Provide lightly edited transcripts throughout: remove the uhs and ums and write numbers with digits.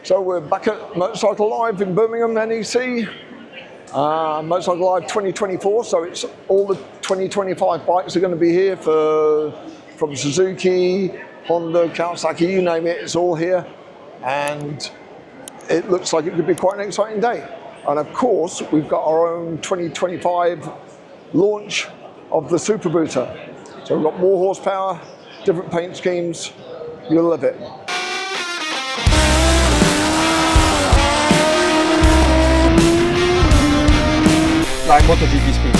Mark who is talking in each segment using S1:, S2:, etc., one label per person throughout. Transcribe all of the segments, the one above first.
S1: So we're back at Motorcycle Live in Birmingham, NEC. Motorcycle Live 2024, so it's all the 2025 bikes are going to be here from Suzuki, Honda, Kawasaki, you name it, it's all here. And it looks like it could be quite an exciting day. And of course, we've got our own 2025 launch of the SuperBusa. So we've got more horsepower, different paint schemes, you'll love it.
S2: Like MotoGP speed.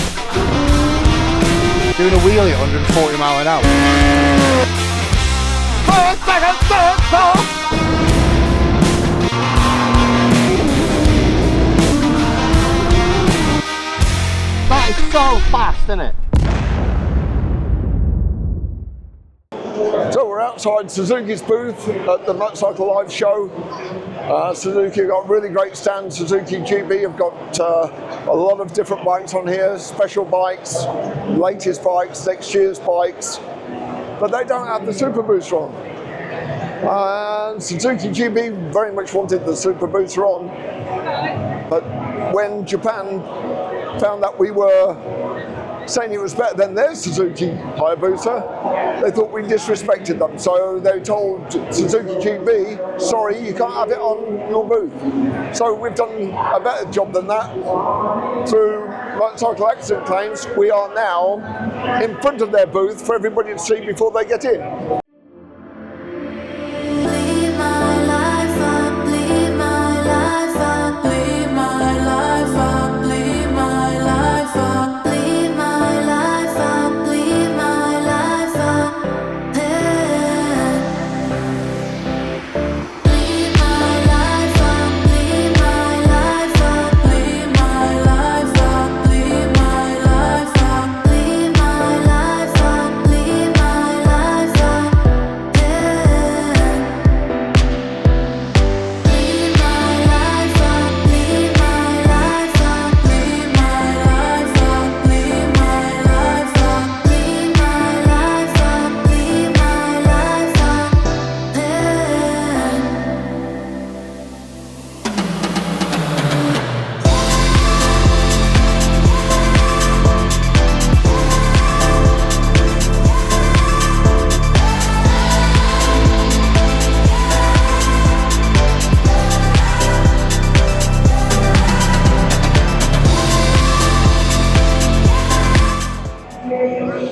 S2: Doing a wheelie at 140 mile an hour. That is so fast, isn't it?
S1: So we're outside Suzuki's booth at the Motorcycle Live show. Suzuki have got a really great stand. Suzuki GB have got a lot of different bikes on here, special bikes, latest bikes, next year's bikes, but they don't have the SuperBusa on. And Suzuki GB very much wanted the SuperBusa on, but when Japan found that we were saying it was better than their Suzuki Hayabusa, they thought we disrespected them. So they told Suzuki GB, sorry, you can't have it on your booth. So we've done a better job than that. Through motorcycle accident claims, we are now in front of their booth for everybody to see before they get in.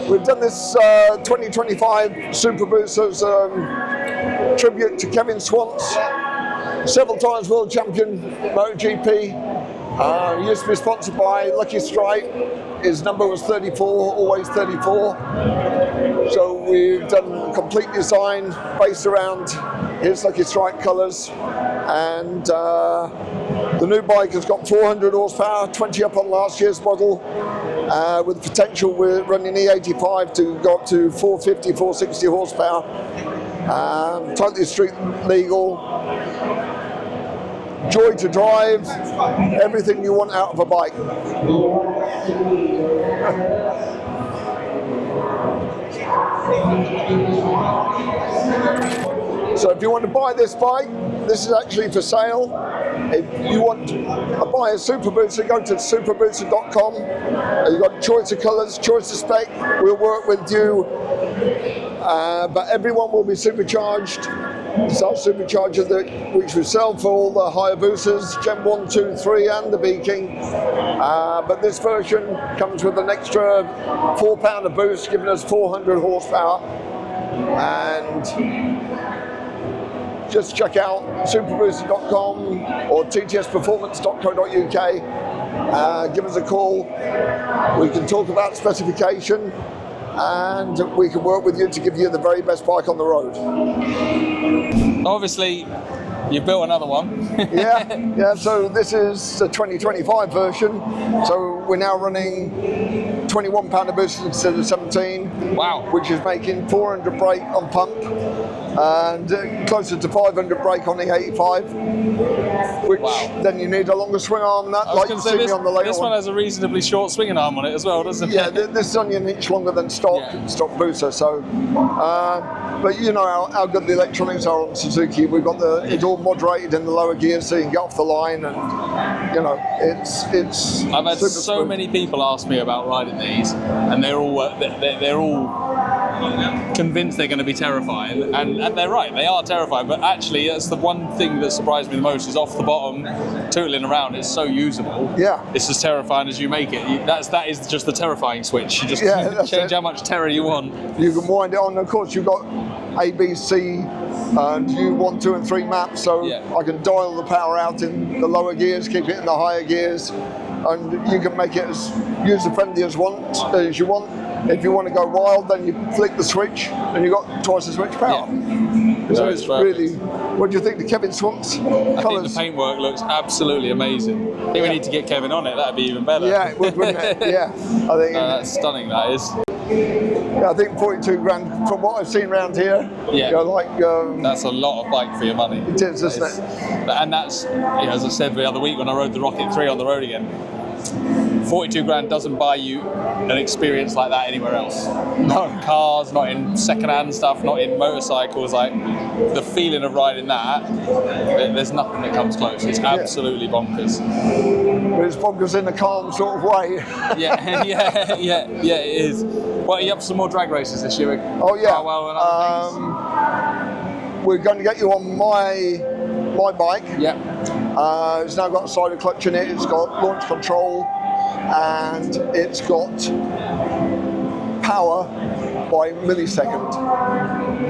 S1: We've done this 2025 SuperBusa as tribute to Kevin Swantz, several times world champion MotoGP. Used to be sponsored by Lucky Strike. His number was 34, always 34. So we've done a complete design based around his Lucky Strike colours. And the new bike has got 400 horsepower, 20 up on last year's model. With potential, we're running E85 to go up to 450, 460 horsepower. Totally street legal. Joy to drive, everything you want out of a bike. So if you want to buy this bike, this is actually for sale. If you want to buy a SuperBusa, go to superbusa.com. You've got choice of colours, choice of spec. We'll work with you. But everyone will be supercharged. It's our supercharger which we sell for all the Hayabusas, Gen 1, 2, 3 and the B-King. But this version comes with an extra 4 pound of boost, giving us 400 horsepower. And just check out superbusa.com or ttsperformance.co.uk. Give us a call. We can talk about specification and we can work with you to give you the very best bike on the road.
S3: Obviously, you've built another one.
S1: yeah, so this is the 2025 version. So we're now running 21 pound of boost instead of 17.
S3: Wow.
S1: Which is making 400 brake on pump. and closer to 500 brake on the 85, which then you need a longer swing arm than that, like you see me on the later
S3: this one has a reasonably short swinging arm on it as well, doesn't it?
S1: Yeah, this is only an inch longer than stock Busa, so but you know how good the electronics are on Suzuki. We've got it's all moderated in the lower gears so you can get off the line, and you know it's
S3: I've had so many people ask me about riding these, and they're all convinced they're going to be terrifying, and they're right, they are terrifying, but actually that's the one thing that surprised me the most is off the bottom, tootling around, it's so usable.
S1: Yeah.
S3: It's as terrifying as you make it. That is just the terrifying switch. You just change how much terror you want.
S1: You can wind it on, of course you've got A, B, C, and you 1, 2 and 3 maps, so I can dial the power out in the lower gears, keep it in the higher gears, and you can make it as user-friendly as you want. If you want to go wild, then you flick the switch and you've got twice as much power. So it's really, what do you think, the Kevin Swans colours?
S3: I think the paintwork looks absolutely amazing. I think we need to get Kevin on it, that'd be even better.
S1: Yeah, it would, wouldn't it? Yeah. I think
S3: that's stunning, that is.
S1: Yeah, I think 42 grand, from what I've seen around here, you know, like...
S3: that's a lot of bike for your money.
S1: It is, isn't it?
S3: And that's, as I said the other week when I rode the Rocket 3 on the road again, 42 grand doesn't buy you an experience like that anywhere else. Not in cars, not in second-hand stuff, not in motorcycles. Like the feeling of riding that, there's nothing that comes close. It's absolutely bonkers.
S1: But it's bonkers in a calm sort of way.
S3: yeah, it is. Well, are you up for some more drag races this year?
S1: Oh yeah. We're going to get you on my bike.
S3: Yeah.
S1: It's now got a side clutch in it. It's got launch control. And it's got power by millisecond.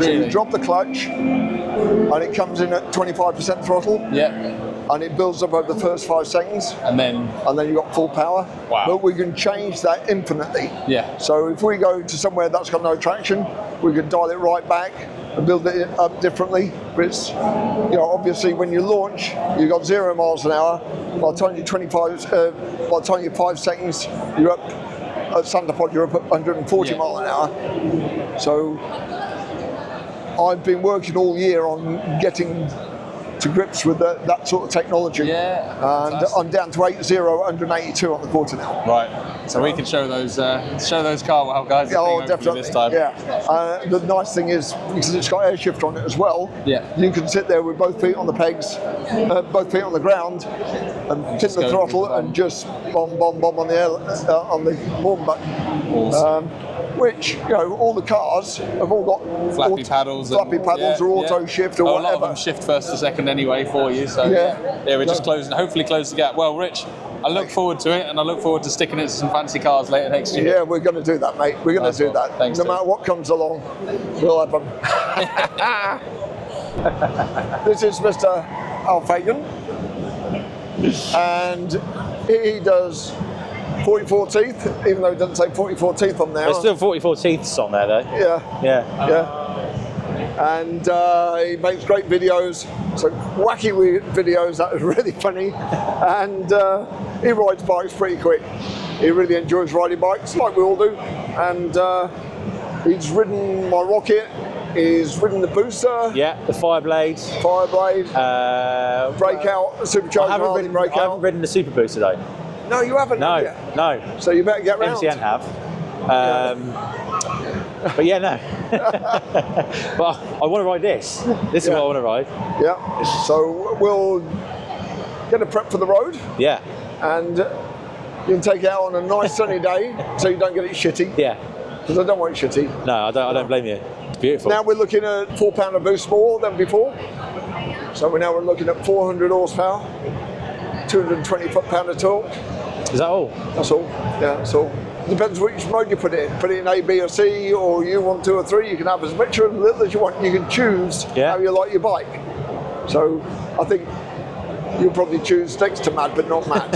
S1: You drop the clutch and it comes in at 25% throttle.
S3: Yeah.
S1: And it builds up over the first 5 seconds. And then you've got full power.
S3: Wow.
S1: But we can change that infinitely.
S3: Yeah.
S1: So if we go to somewhere that's got no traction, we can dial it right back and build it up differently. But it's, you know, obviously when you launch, you've got 0 miles an hour. By the time you're 5 seconds, you're up at Sandapod, you're up at 140 miles an hour. So I've been working all year on getting to grips with that sort of technology.
S3: Yeah.
S1: And I'm down to 182 on the quarter now.
S3: Right. So we can show those car guys.
S1: Oh, definitely.
S3: This time.
S1: Yeah. The nice thing is, because it's got air shift on it as well, you can sit there with both feet on the pegs, both feet on the ground, and hit the throttle and just bomb on the on the horn button.
S3: Awesome.
S1: Which, you know, all the cars have all got
S3: flappy paddles.
S1: Flappy paddles or auto shift or whatever.
S3: A lot of them shift first to second anyway for you. So we're just hopefully close the gap. Well, Rich, I look forward to it, and I look forward to sticking it to some fancy cars later next year.
S1: Yeah, we're going to do that, mate. We're going to do that.
S3: Thanks,
S1: no matter what comes along, we'll have them. This is Mr. Fagan, and he does 44 teeth, even though it doesn't say 44 teeth on there.
S4: There's still 44 teeth on there, though.
S1: Yeah. And he makes great videos, so wacky videos that are really funny. And he rides bikes pretty quick. He really enjoys riding bikes, like we all do. And he's ridden my Rocket. He's ridden the Busa.
S4: Yeah, the Fireblade.
S1: Breakout, supercharged.
S4: I haven't ridden the SuperBusa though.
S1: No, you haven't.
S4: No.
S1: So you better get round.
S4: MCN have. But yeah, no. But I want to ride this. This is what I want to ride.
S1: Yeah. So we'll get a prep for the road.
S4: Yeah.
S1: And you can take it out on a nice sunny day, so you don't get it shitty.
S4: Yeah.
S1: Because I don't want it shitty.
S4: No, I don't blame you. It's beautiful.
S1: Now we're looking at 4 pounder boost more than before. So we're looking at 400 horsepower, 220 foot-pound of torque.
S4: Is that all?
S1: That's all. Yeah, that's all. Depends which mode you put it in. Put it in A, B, or C, or U1, 2, or 3. You can have as much or as little as you want. You can choose how you like your bike. So I think you'll probably choose next to mad, but not mad.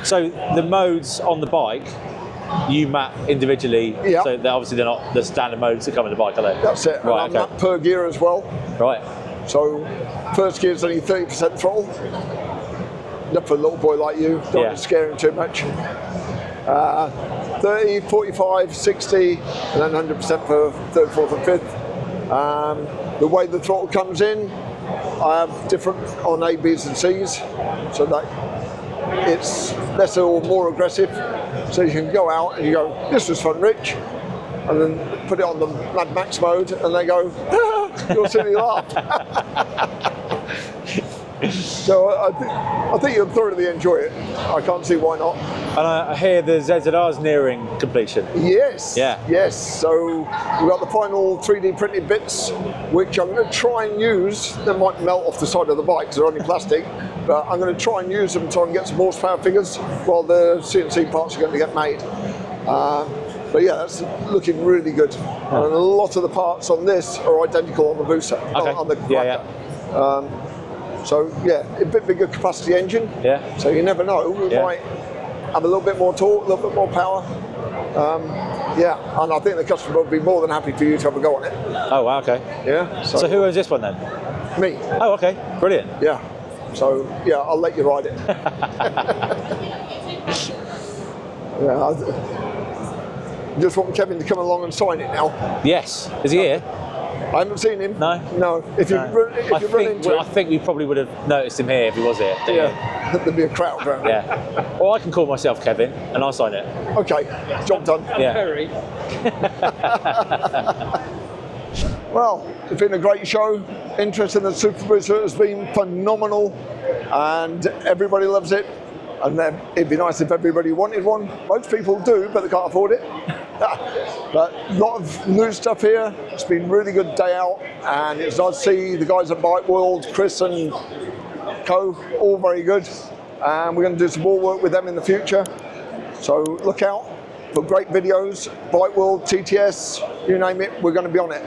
S4: So the modes on the bike, you map individually.
S1: Yeah.
S4: So obviously they're not the standard modes that come in the bike, are they?
S1: That's it.
S4: Right.
S1: And I'm map per gear as well.
S4: Right.
S1: So first gear is only 30% throttle. Not for a little boy like you, don't want to scare him too much. 30, 45, 60, and then 100% for third, fourth and fifth. The way the throttle comes in, I have different on A, B's and C's, so that it's lesser or more aggressive. So you can go out and you go, this was fun, Rich, and then put it on the Mad Max mode, and they go, you'll silly laugh. So I think you'll thoroughly enjoy it. I can't see why not.
S4: And I hear the ZZR's nearing completion.
S1: Yes.
S4: Yeah.
S1: Yes. So we've got the final 3D printed bits, which I'm going to try and use. They might melt off the side of the bike because they're only plastic, but I'm going to try and use them to try and get some horsepower figures while the CNC parts are going to get made. But yeah, that's looking really good. And a lot of the parts on this are identical on the Busa, on the Quacker. So yeah, a bit bigger capacity engine. Yeah. So you never know, we might have a little bit more torque, a little bit more power. Yeah, and I think the customer would be more than happy for you to have a go on it.
S4: Oh wow, okay.
S1: Yeah.
S4: So who owns this one then?
S1: Me.
S4: Oh, okay, brilliant.
S1: Yeah. So yeah, I'll let you ride it. Yeah. I just want Kevin to come along and sign it now.
S4: Yes. Is he here?
S1: I haven't seen him.
S4: No?
S1: No. If you run into him,
S4: I think we probably would have noticed him here if he was here.
S1: Yeah. There'd be a crowd around.
S4: Yeah. Well, I can call myself Kevin and I'll sign it.
S1: Okay. Job done.
S4: Yeah.
S1: Well, it's been a great show. Interest in the SuperBusa has been phenomenal, and everybody loves it. And then it'd be nice if everybody wanted one. Most people do, but they can't afford it. But a lot of new stuff here. It's been a really good day out, and it's nice to see the guys at Bike World, Chris and co, all very good. And we're going to do some more work with them in the future. So look out for great videos, Bike World, TTS, you name it, we're going to be on it.